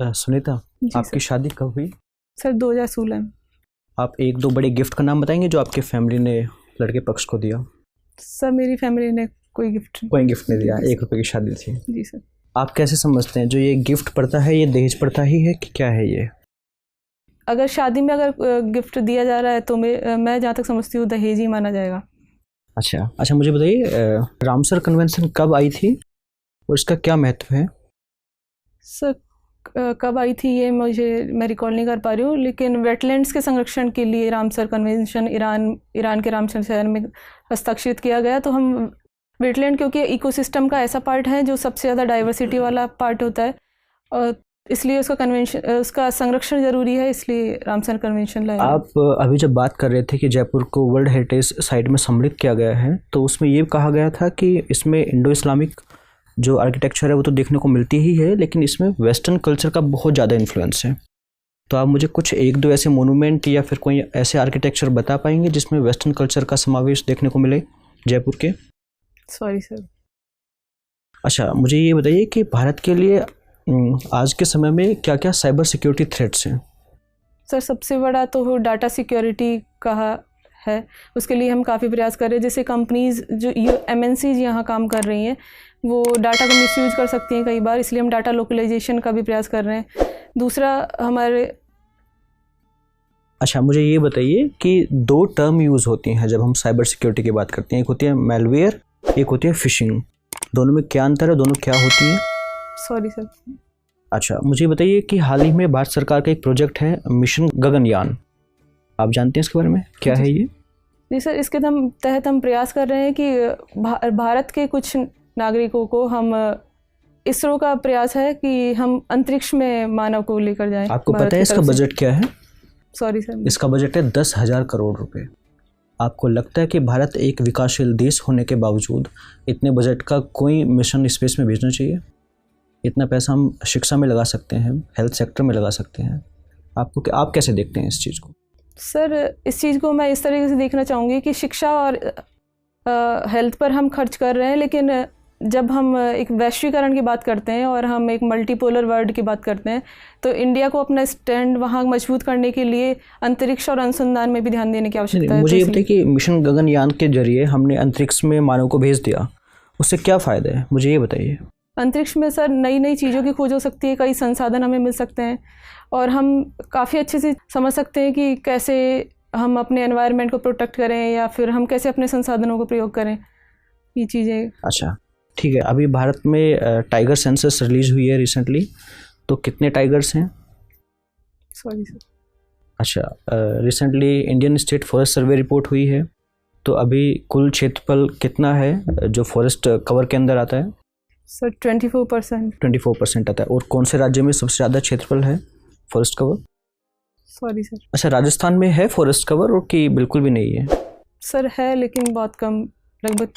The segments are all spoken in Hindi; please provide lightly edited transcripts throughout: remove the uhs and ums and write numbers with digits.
सुनीता, आपकी शादी कब हुई? सर 2016 में। आप एक दो बड़े गिफ्ट का नाम बताएंगे जो आपके फैमिली ने लड़के पक्ष को दिया? सर मेरी फैमिली ने कोई गिफ्ट नहीं दिया, 1 रुपये की शादी थी। जी सर। आप कैसे समझते हैं जो ये गिफ्ट प्रथा है, ये दहेज प्रथा ही है कि क्या है ये? अगर शादी में अगर गिफ्ट दिया जा रहा है तो मैं जहाँ तक समझती हूँ दहेज ही माना जाएगा। अच्छा, मुझे बताइए रामसर कन्वेंशन कब आई थी और इसका क्या महत्व है? सर कब आई थी ये मैं रिकॉल नहीं कर पा रही हूँ, लेकिन वेटलैंड्स के संरक्षण के लिए रामसर कन्वेंशन ईरान के रामसर शहर में हस्ताक्षरित किया गया। तो हम वेटलैंड क्योंकि इकोसिस्टम का ऐसा पार्ट है जो सबसे ज़्यादा डाइवर्सिटी वाला पार्ट होता है, और इसलिए उसका संरक्षण ज़रूरी है, इसलिए रामसर कन्वेंशन लाया। आप अभी जब बात कर रहे थे कि जयपुर को वर्ल्ड हेरिटेज साइट में सम्मिलित किया गया है, तो उसमें ये कहा गया था कि इसमें इंडो इस्लामिक जो आर्किटेक्चर है वो तो देखने को मिलती ही है, लेकिन इसमें वेस्टर्न कल्चर का बहुत ज़्यादा इन्फ्लुएंस है। तो आप मुझे कुछ एक दो ऐसे मोनूमेंट या फिर कोई ऐसे आर्किटेक्चर बता पाएंगे जिसमें वेस्टर्न कल्चर का समावेश देखने को मिले जयपुर के? Sorry sir. अच्छा, मुझे ये बताइए कि भारत के लिए आज के समय में क्या क्या साइबर सिक्योरिटी थ्रेट्स हैं? सर सबसे बड़ा तो डाटा सिक्योरिटी का है, उसके लिए हम काफ़ी प्रयास कर रहे हैं। जैसे कंपनीज जो MNCs यहाँ काम कर रही हैं वो डाटा को मिसयूज कर सकती हैं कई बार, इसलिए हम डाटा लोकलाइजेशन का भी प्रयास कर रहे हैं। दूसरा हमारे अच्छा, मुझे ये बताइए कि 2 टर्म यूज़ होती हैं जब हम साइबर सिक्योरिटी की बात करते हैं, एक होती है मैलवेयर, एक होती है फिशिंग। दोनों में क्या अंतर है, दोनों क्या होती हैं? Sorry sir. अच्छा, मुझे बताइए कि हाल ही में भारत सरकार का एक प्रोजेक्ट है मिशन गगनयान, आप जानते हैं इसके बारे में, क्या है ये? जी सर, इसके तहत हम प्रयास कर रहे हैं कि भारत के कुछ नागरिकों को हम इसरो का प्रयास है कि हम अंतरिक्ष में मानव को लेकर जाएं। आपको पता है इसका बजट क्या है? Sorry sir. इसका बजट है 10,000 करोड़ रुपए। आपको लगता है कि भारत एक विकासशील देश होने के बावजूद इतने बजट का कोई मिशन स्पेस में भेजना चाहिए? इतना पैसा हम शिक्षा में लगा सकते हैं, हेल्थ सेक्टर में लगा सकते हैं। आप कैसे देखते हैं इस चीज़ को? सर इस चीज़ को मैं इस तरीके से देखना चाहूँगी कि शिक्षा और हेल्थ पर हम खर्च कर रहे हैं, लेकिन जब हम एक वैश्वीकरण की बात करते हैं और हम एक मल्टीपोलर वर्ल्ड की बात करते हैं, तो इंडिया को अपना स्टैंड वहाँ मजबूत करने के लिए अंतरिक्ष और अनुसंधान में भी ध्यान देने की आवश्यकता है। मुझे ये बताइए कि मिशन गगनयान के जरिए हमने अंतरिक्ष में मानव को भेज दिया, उससे क्या फ़ायदा है, मुझे ये बताइए। अंतरिक्ष में सर नई नई चीज़ों की खोज हो सकती है, कई संसाधन हमें मिल सकते हैं, और हम काफ़ी अच्छे से समझ सकते हैं कि कैसे हम अपने एनवायरनमेंट को प्रोटेक्ट करें या फिर हम कैसे अपने संसाधनों को प्रयोग करें, ये चीज़ें। अच्छा ठीक है, अभी भारत में टाइगर सेंसस रिलीज हुई है रिसेंटली, तो कितने टाइगर्स हैं? Sorry sir. अच्छा, recently Indian state forest survey report हुई है, तो अभी कुल क्षेत्रफल कितना है जो फॉरेस्ट कवर के अंदर आता है? सर 24% आता है। और कौन से राज्य में सबसे ज़्यादा क्षेत्रफल है फॉरेस्ट कवर? Sorry sir. अच्छा, राजस्थान में है फॉरेस्ट कवर और कि बिल्कुल भी नहीं है? सर है, लेकिन बहुत कम, लगभग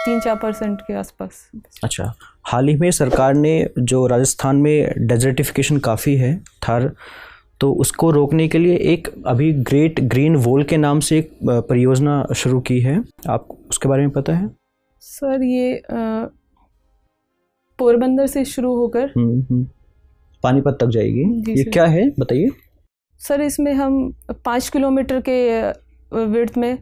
3-4% के आसपास। अच्छा, हाल ही में सरकार ने जो राजस्थान में डेजर्टिफिकेशन काफ़ी है थार, तो उसको रोकने के लिए एक अभी ग्रेट ग्रीन वॉल के नाम से एक परियोजना शुरू की है, आप उसके बारे में पता है? सर ये पोरबंदर से शुरू होकर पानीपत तक जाएगी, ये क्या है बताइए? सर इसमें हम 5 किलोमीटर के विड्थ में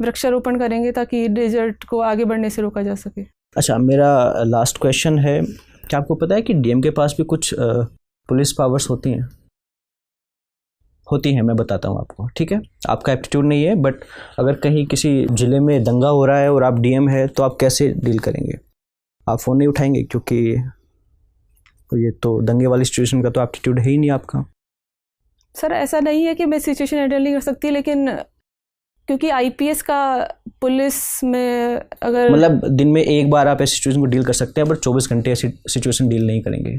वृक्षारोपण करेंगे ताकि डेजर्ट को आगे बढ़ने से रोका जा सके। अच्छा, मेरा लास्ट क्वेश्चन है, क्या आपको पता है कि डीएम के पास भी कुछ पुलिस पावर्स होती हैं? मैं बताता हूँ आपको, ठीक है? आपका एप्टीट्यूड नहीं है, बट अगर कहीं किसी ज़िले में दंगा हो रहा है और आप डीएम है तो आप कैसे डील करेंगे? आप फ़ोन नहीं उठाएंगे क्योंकि ये तो दंगे वाली सिचुएशन का तो एप्टीट्यूड है ही नहीं आपका। सर ऐसा नहीं है कि मैं सिचुएशन हैंडल नहीं कर सकती, लेकिन क्योंकि IPS का पुलिस में अगर मतलब दिन में एक बार आप ऐसी सिचुएशन को डील कर सकते हैं, बट 24 घंटे ऐसी सिचुएशन डील नहीं करेंगे।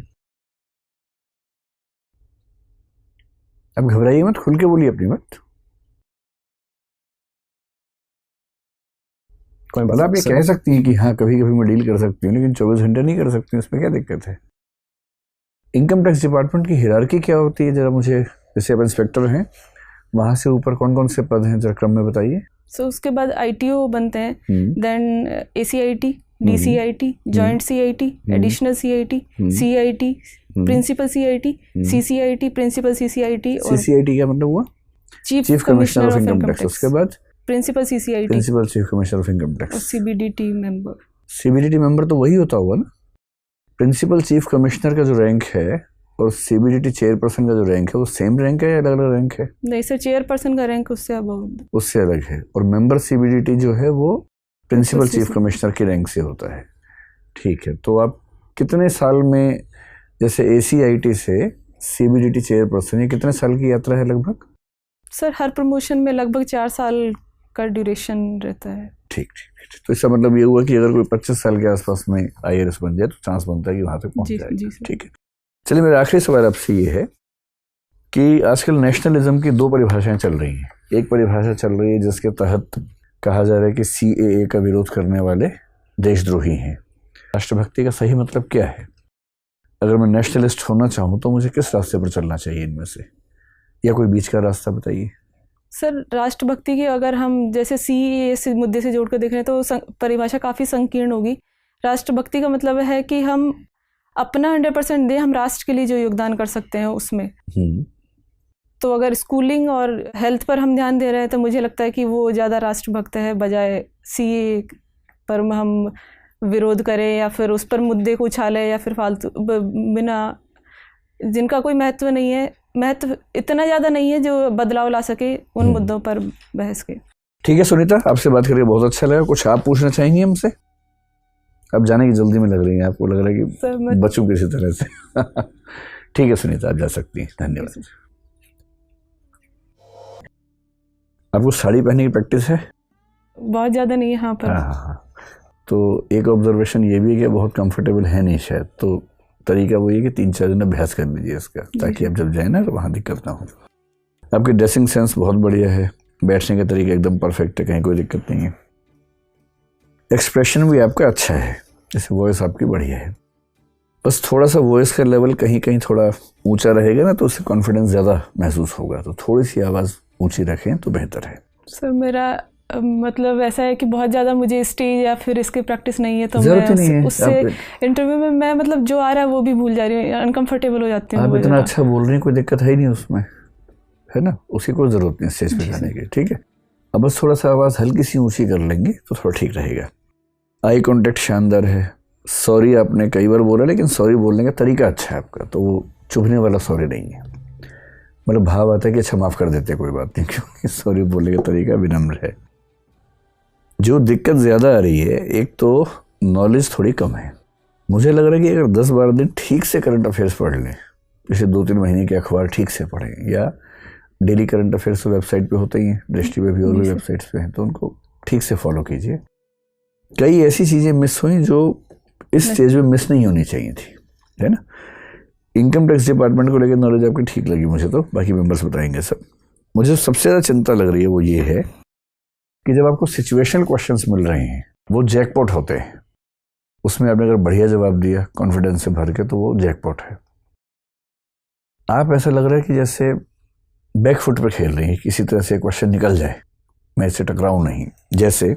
अब घबराइए मत, खुल के बोलिए अपनी बात। मतलब आप ये कह सकती हैं कि हाँ कभी कभी मैं डील कर सकती हूँ, लेकिन 24 घंटे नहीं कर सकती हूँ, इसमें क्या दिक्कत है? इनकम टैक्स डिपार्टमेंट की हिरार्की क्या होती है जरा मुझे, जैसे अब इंस्पेक्टर हैं, वहाँ से ऊपर कौन कौन से पद हैं जरा क्रम में बताइए। उसके बाद ITO बनते हैं, then ACIT, DCIT, joint CIT, additional CIT, CIT, principal CIT, CCIT, principal CCIT और CCIT क्या मतलब हुआ? Chief commissioner of income tax. उसके बाद principal CCIT, principal chief commissioner of income और tax. CBDT member. CBDT member तो वही होता होगा ना? प्रिंसिपल चीफ कमिश्नर का जो रैंक है और CBDT चेयरपर्सन का जो रैंक है वो सेम रैंक है या अलग अलग रैंक है? नहीं सर, चेयरपर्सन का रैंक उससे अबव, उससे अलग है। और मेंबर CBDT जो है वो प्रिंसिपल चीफ कमिश्नर की रैंक से होता है। ठीक है, तो आप कितने साल में, जैसे ACIT से CBDT चेयरपर्सन, ये कितने साल की यात्रा है लगभग? सर हर प्रमोशन में लगभग 4 साल का ड्यूरेशन रहता है। ठीक ठीक ठीक। तो इसका मतलब ये हुआ कि अगर कोई 25 साल के आसपास में IAS बन जाए तो चांस बनता है कि वहाँ तक पहुँच जी जाएगा। सर। ठीक है, चलिए मेरा आखिरी सवाल आपसे ये है कि आजकल नेशनलिज्म की 2 परिभाषाएं चल रही हैं। एक परिभाषा चल रही है जिसके तहत कहा जा रहा है कि CAA का विरोध करने वाले देशद्रोही हैं। राष्ट्रभक्ति का सही मतलब क्या है? अगर मैं नेशनलिस्ट होना चाहूँ तो मुझे किस रास्ते पर चलना चाहिए इनमें से, या कोई बीच का रास्ता बताइए। सर राष्ट्रभक्ति की अगर हम जैसे CAA से मुद्दे से जोड़ कर देख रहे हैं तो परिभाषा काफ़ी संकीर्ण होगी। राष्ट्रभक्ति का मतलब है कि हम अपना 100% दें, हम राष्ट्र के लिए जो योगदान कर सकते हैं उसमें। तो अगर स्कूलिंग और हेल्थ पर हम ध्यान दे रहे हैं तो मुझे लगता है कि वो ज़्यादा राष्ट्रभक्त है, बजाय CAA पर हम विरोध करें या फिर उस पर मुद्दे को उछालें या फिर फालतू बिना, जिनका कोई महत्व नहीं है, महत्व इतना ज़्यादा नहीं है जो बदलाव ला सके उन मुद्दों पर बहस के। ठीक है सुनीता, आपसे बात करके बहुत अच्छा लगा। कुछ आप पूछना चाहेंगी हमसे? अब जाने की जल्दी में लग रही है, आपको लग रहा है कि बचूं किसी तरह से। ठीक है सुनीता, आप जा सकती हैं। धन्यवाद। आपको साड़ी पहनने की प्रैक्टिस है? बहुत ज़्यादा नहीं है। हाँ पर हाँ। तो एक ऑब्जर्वेशन ये भी है कि बहुत कंफर्टेबल है नहीं शायद, तो तरीका वो ये कि 3-4 दिन अभ्यास कर लीजिए इसका, ताकि आप जब जाए ना तो वहाँ दिक्कत ना हो। आपकी ड्रेसिंग सेंस बहुत बढ़िया है, बैठने का तरीका एकदम परफेक्ट है, कहीं कोई दिक्कत नहीं है। एक्सप्रेशन भी आपका अच्छा है, जैसे वॉइस आपकी बढ़िया है। बस थोड़ा सा वॉइस का लेवल कहीं कहीं थोड़ा ऊंचा रहेगा ना तो उससे कॉन्फिडेंस ज़्यादा महसूस होगा, तो थोड़ी सी आवाज़ ऊंची रखें तो बेहतर है। सर मेरा मतलब ऐसा है कि बहुत ज़्यादा मुझे स्टेज या फिर इसकी प्रैक्टिस नहीं है, तो मैं उससे इंटरव्यू में मैं मतलब जो आ रहा है वो भी भूल जा रही हूँ, अनकंफर्टेबल हो जाती हूँ। आप इतना अच्छा बोल रही हैं, कोई दिक्कत है ही नहीं उसमें, है ना? उसकी कोई ज़रूरत नहीं स्टेज पे जाने की। ठीक है, अब बस थोड़ा सा आवाज़ हल्की सी ऊँची कर लेंगे तो थोड़ा ठीक रहेगा। आई कॉन्टेक्ट शानदार है। सॉरी आपने कई बार बोला, लेकिन सॉरी बोलने का तरीका अच्छा है आपका, तो वो चुभने वाला सॉरी नहीं है। मतलब भाव आता है कि अच्छा माफ़ कर देते, कोई बात नहीं, क्योंकि सॉरी बोलने का तरीका विनम्र है। जो दिक्कत ज़्यादा आ रही है, एक तो नॉलेज थोड़ी कम है। मुझे लग रहा है कि अगर 10-12 दिन ठीक से करंट अफेयर्स पढ़ लें, जैसे 2-3 महीने के अखबार ठीक से पढ़ें, या डेली करंट अफेयर्स तो वेबसाइट पे होते ही हैं, दृष्टि पे भी और भी वेबसाइट्स पे हैं, तो उनको ठीक से फॉलो कीजिए। कई ऐसी चीज़ें मिस हुई जो इस स्टेज में मिस नहीं होनी चाहिए थी, है ना? इनकम टैक्स डिपार्टमेंट को लेकर नॉलेज आपकी ठीक लगी मुझे, तो बाकी मेंबर्स बताएंगे सब। मुझे सबसे ज़्यादा चिंता लग रही है वो ये है कि जब आपको सिचुएशनल क्वेश्चंस मिल रहे हैं, वो जैकपॉट होते हैं। उसमें आपने अगर बढ़िया जवाब दिया कॉन्फिडेंस से भर के, तो वो जैकपॉट है। आप ऐसा लग रहा है कि जैसे बैक फुट पर खेल रही हैं, किसी तरह से क्वेश्चन निकल जाए, मैं इससे टकराऊँ नहीं। जैसे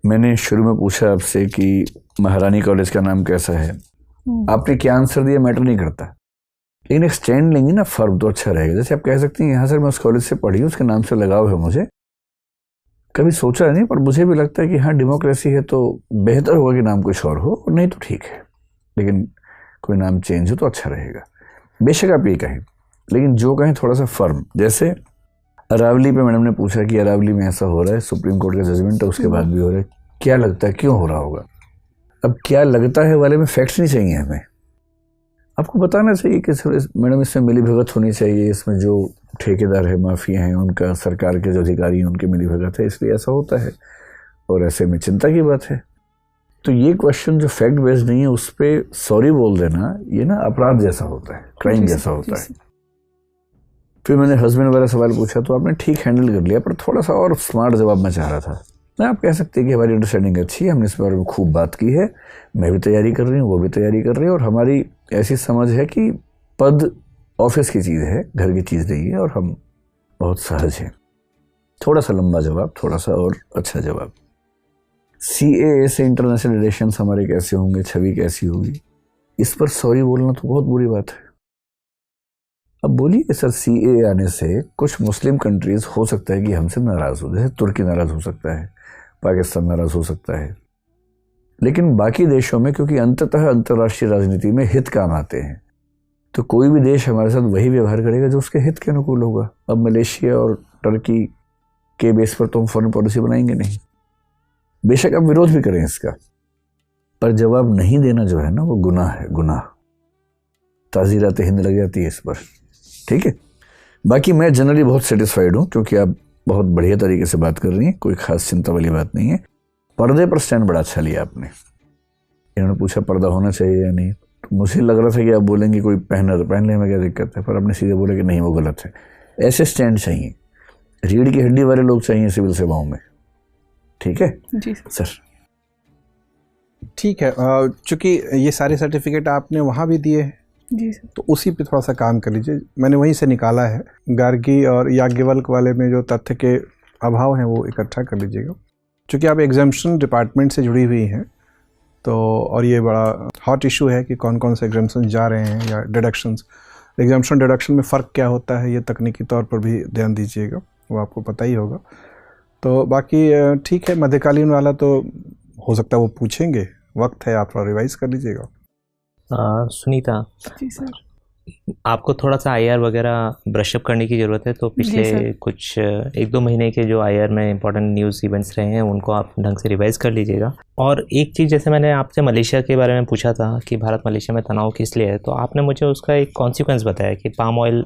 मैंने शुरू में पूछा आपसे कि महारानी कॉलेज का नाम कैसा है, आपने क्या आंसर दिया मैटर नहीं करता, लेकिन एक्सटेंड लेंगे ना फर्म तो अच्छा रहेगा। जैसे आप कह सकती हैं, यहाँ सर मैं उस कॉलेज से पढ़ी, उसके नाम से लगाव है मुझे, कभी सोचा नहीं, पर मुझे भी लगता है कि हाँ डेमोक्रेसी है तो बेहतर होगा कि नाम कुछ और हो, और नहीं तो ठीक है, लेकिन कोई नाम चेंज हो तो अच्छा रहेगा। बेशक आप ये कहें, लेकिन जो कहें थोड़ा सा फर्म। जैसे अरावली पे मैडम ने पूछा कि अरावली में ऐसा हो रहा है, सुप्रीम कोर्ट का जजमेंट है, उसके बाद भी हो रहा है, क्या लगता है क्यों हो रहा होगा? अब क्या लगता है वाले में फैक्ट्स नहीं चाहिए हमें, आपको बताना चाहिए कि मैडम इसमें मिली भगत होनी चाहिए, इसमें जो ठेकेदार है, माफिया हैं, उनका, सरकार के जो अधिकारी हैं उनके मिली भगत है, इसलिए ऐसा होता है, और ऐसे में चिंता की बात है। तो ये क्वेश्चन जो फैक्ट बेस्ड नहीं है, उस पर सॉरी बोल देना, ये ना अपराध जैसा होता है, क्राइम जैसा होता है। फिर मैंने हस्बैंड वाला सवाल पूछा तो आपने ठीक हैंडल कर लिया, पर थोड़ा सा और स्मार्ट जवाब मैं चाह रहा था। ना आप कह सकते हैं कि हमारी अंडरस्टैंडिंग अच्छी है, हमने इस बारे में खूब बात की है, मैं भी तैयारी कर रही हूँ, वो भी तैयारी कर रही है, और हमारी ऐसी समझ है कि पद ऑफिस की चीज़ है, घर की चीज़ नहीं है, और हम बहुत सहज हैं। थोड़ा सा लंबा जवाब, थोड़ा सा और अच्छा जवाब। CAA से इंटरनेशनल रिलेशंस हमारे कैसे होंगे, छवि कैसी होगी, इस पर सॉरी बोलना तो बहुत बुरी बात है। अब बोलिए सर, CAA आने से कुछ मुस्लिम कंट्रीज हो सकता है कि हमसे नाराज़ हो, जैसे तुर्की नाराज़ हो सकता है, पाकिस्तान नाराज़ हो सकता है, लेकिन बाकी देशों में क्योंकि अंततः अंतर्राष्ट्रीय राजनीति में हित काम आते हैं, तो कोई भी देश हमारे साथ वही व्यवहार करेगा जो उसके हित के अनुकूल होगा। अब मलेशिया और टर्की के बेस पर तो हम फॉरेन पॉलिसी बनाएंगे नहीं, बेशक आप विरोध भी करें इसका, पर जवाब नहीं देना जो है ना वो गुनाह है, गुनाह। ताज़ीरात हिंद लग जाती है इस पर, ठीक है। बाकी मैं जनरली बहुत सेटिस्फाइड हूँ क्योंकि आप बहुत बढ़िया तरीके से बात कर रही हैं, कोई खास चिंता वाली बात नहीं है। पर्दे पर स्टैंड बड़ा अच्छा लिया आपने। इन्होंने पूछा पर्दा होना चाहिए या नहीं, तो मुझे लग रहा था कि आप बोलेंगे कोई पहना तो पहन ले, में क्या दिक्कत है, पर आपने सीधे बोला कि नहीं वो गलत है। ऐसे स्टैंड चाहिए, रीढ़ की हड्डी वाले लोग चाहिए सिविल सेवाओं में, ठीक है जी सर। ठीक है, चूँकि ये सारे सर्टिफिकेट आपने वहाँ भी दिए हैं जी सर, तो उसी पे थोड़ा सा काम कर लीजिए। मैंने वहीं से निकाला है, गार्गी और याज्ञवल्क वाले में जो तथ्य के अभाव हैं वो इकट्ठा कर लीजिएगा। चूँकि आप एग्जाम्पशन डिपार्टमेंट से जुड़ी हुई हैं तो, और ये बड़ा हॉट इशू है कि कौन कौन से एग्जाम्पशन जा रहे हैं या डिडक्शंस, एग्जाम्पशन डिडक्शन में फ़र्क क्या होता है, ये तकनीकी तौर पर भी ध्यान दीजिएगा, वो आपको पता ही होगा। तो बाकी ठीक है, मध्यकालीन वाला तो हो सकता है वो पूछेंगे, वक्त है, आप थोड़ा रिवाइज़ कर लीजिएगा। सुनीता जी सर, आपको थोड़ा सा IR वगैरह ब्रशअप करने की ज़रूरत है, तो पिछले कुछ 1-2 महीने के जो IR में इंपॉर्टेंट न्यूज़ इवेंट्स रहे हैं उनको आप ढंग से रिवाइज़ कर लीजिएगा। और एक चीज़, जैसे मैंने आपसे मलेशिया के बारे में पूछा था कि भारत मलेशिया में तनाव किस लिए है, तो आपने मुझे उसका एक कॉन्सिक्वेंस बताया कि पाम ऑयल,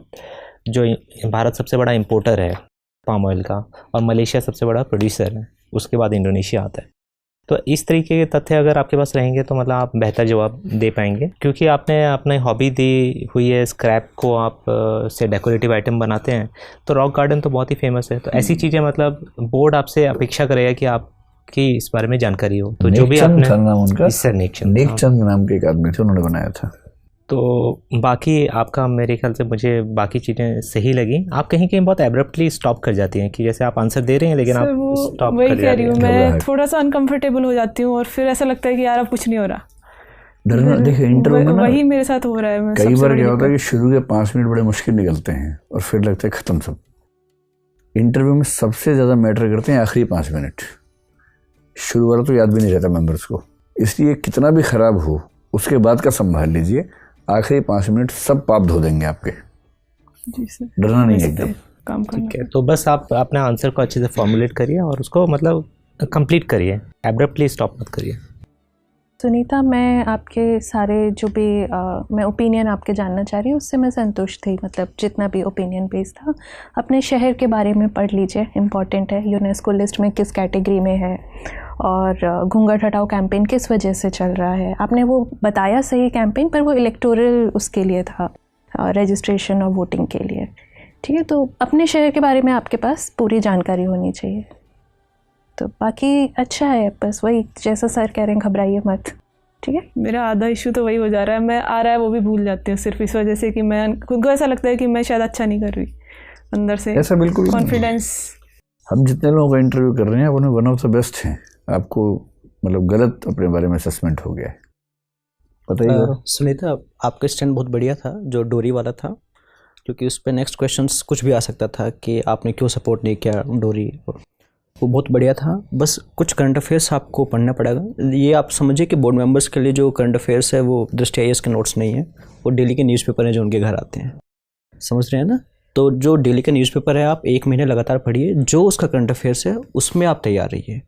जो भारत सबसे बड़ा इम्पोर्टर है पाम ऑयल का और मलेशिया सबसे बड़ा प्रोड्यूसर है, उसके बाद इंडोनेशिया आता है। तो इस तरीके के तथ्य अगर आपके पास रहेंगे तो मतलब आप बेहतर जवाब दे पाएंगे, क्योंकि आपने अपने हॉबी दी हुई है स्क्रैप को आप से डेकोरेटिव आइटम बनाते हैं, तो रॉक गार्डन तो बहुत ही फेमस है। तो ऐसी चीज़ें मतलब बोर्ड आपसे अपेक्षा करेगा कि आपकी इस बारे में जानकारी हो। तो जो भी आपने नाम उनका नेकचंद नाम के एक आदमी थे, उन्होंने बनाया था। तो बाकी आपका मेरे ख्याल से मुझे बाकी चीज़ें सही लगी। आप कहीं कहीं बहुत एब्रप्टली स्टॉप कर जाती हैं कि जैसे आप आंसर दे रही हैं लेकिन आप स्टॉप कर कह रही हूँ, मैं थोड़ा सा अनकंफर्टेबल हो जाती हूँ और फिर ऐसा लगता है कि यार अब कुछ नहीं हो रहा। डरना, देखिए इंटरव्यू में वही मेरे साथ हो रहा है। कई बार क्या होता है कि शुरू के 5 मिनट बड़े मुश्किल निकलते हैं और फिर लगता है ख़त्म सब। इंटरव्यू में सबसे ज़्यादा मैटर करते हैं आखिरी 5 मिनट, शुरू वाला तो याद भी नहीं रहता मेंबर्स को, इसलिए कितना भी ख़राब हो उसके बाद का संभाल लीजिए, आखिरी 5 मिनट सब पाप धो देंगे आपके। जी सर, डरना नहीं एकदम, काम करना। ठीक है, तो बस आप अपने आंसर को अच्छे से फॉर्मुलेट करिए और उसको मतलब कंप्लीट करिए, एब्रप्टली स्टॉप मत करिए। सुनीता, मैं आपके सारे जो भी मैं ओपिनियन आपके जानना चाह रही हूँ उससे मैं संतुष्ट थी, मतलब जितना भी ओपिनियन बेस था। अपने शहर के बारे में पढ़ लीजिए, इम्पॉर्टेंट है, यूनेस्को लिस्ट में किस कैटेगरी में है और घूंघट हटाओ कैंपेन किस वजह से चल रहा है। आपने वो बताया सही कैंपेन, पर वो इलेक्टोरल उसके लिए था, रजिस्ट्रेशन और वोटिंग के लिए, ठीक है। तो अपने शहर के बारे में आपके पास पूरी जानकारी होनी चाहिए। तो बाकी अच्छा है, बस वही जैसा सर कह रहे हैं, घबराइए मत, ठीक है। मेरा आधा इशू तो वही हो जा रहा है, मैं आ रहा है वो भी भूल जाती हूँ, सिर्फ इस वजह से कि मैं खुद को ऐसा लगता है कि मैं शायद अच्छा नहीं कर रही अंदर से। ऐसा बिल्कुल कॉन्फिडेंस, हम जितने लोगों का इंटरव्यू कर रहे हैं आप उन्हें वन ऑफ द बेस्ट हैं, आपको मतलब गलत अपने बारे में असेसमेंट हो गया है, पता ही। सुनीता, आपका स्टैंड बहुत बढ़िया था जो डोरी वाला था, क्योंकि उस पर नेक्स्ट क्वेश्चंस कुछ भी आ सकता था कि आपने क्यों सपोर्ट नहीं किया डोरी, वो बहुत बढ़िया था। बस कुछ करंट अफेयर्स आपको पढ़ना पड़ेगा। ये आप समझिए कि बोर्ड मेंबर्स के लिए जो करंट अफेयर्स है वो दृष्टि IAS के नोट्स नहीं है, वो डेली के न्यूज़पेपर हैं जो उनके घर आते हैं, समझ रहे हैं ना। तो जो डेली का न्यूज़पेपर है आप 1 महीने लगातार पढ़िए, जो उसका करंट अफेयर्स है उसमें आप तैयार रहिए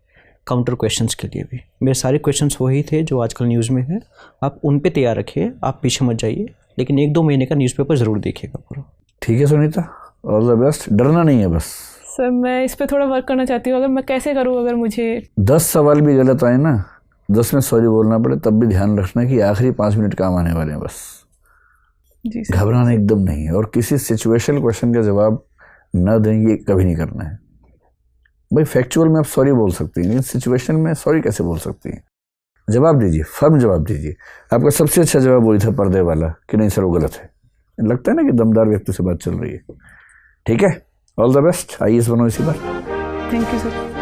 काउंटर क्वेश्चंस के लिए भी। मेरे सारे क्वेश्चंस वही थे जो आजकल न्यूज़ में है, आप उन पे तैयार रखिए, आप पीछे मत जाइए, लेकिन 1-2 महीने का न्यूज़पेपर ज़रूर देखिएगा पूरा। ठीक है सुनीता, ऑल द बेस्ट, डरना नहीं है बस। सर मैं इस पे थोड़ा वर्क करना चाहती हूँ, अगर मैं कैसे करूँ, अगर मुझे 10 सवाल भी गलत आए ना, 10 में सॉरी बोलना पड़े, तब भी ध्यान रखना कि आखिरी 5 मिनट काम आने वाले हैं बस। जी सर, घबराना एकदम नहीं है, और किसी सिचुएशनल क्वेश्चन का जवाब न देंगे कभी नहीं करना है भाई। फैक्चुअल में आप सॉरी बोल सकती हैं, लेकिन सिचुएशन में सॉरी कैसे बोल सकती हैं। जवाब दीजिए, फर्म जवाब दीजिए। आपका सबसे अच्छा जवाब वही था पर्दे वाला कि नहीं सर वो गलत है। लगता है ना कि दमदार व्यक्ति से बात चल रही है। ठीक है, ऑल द बेस्ट, IAS बनो इसी बार। Thank you sir.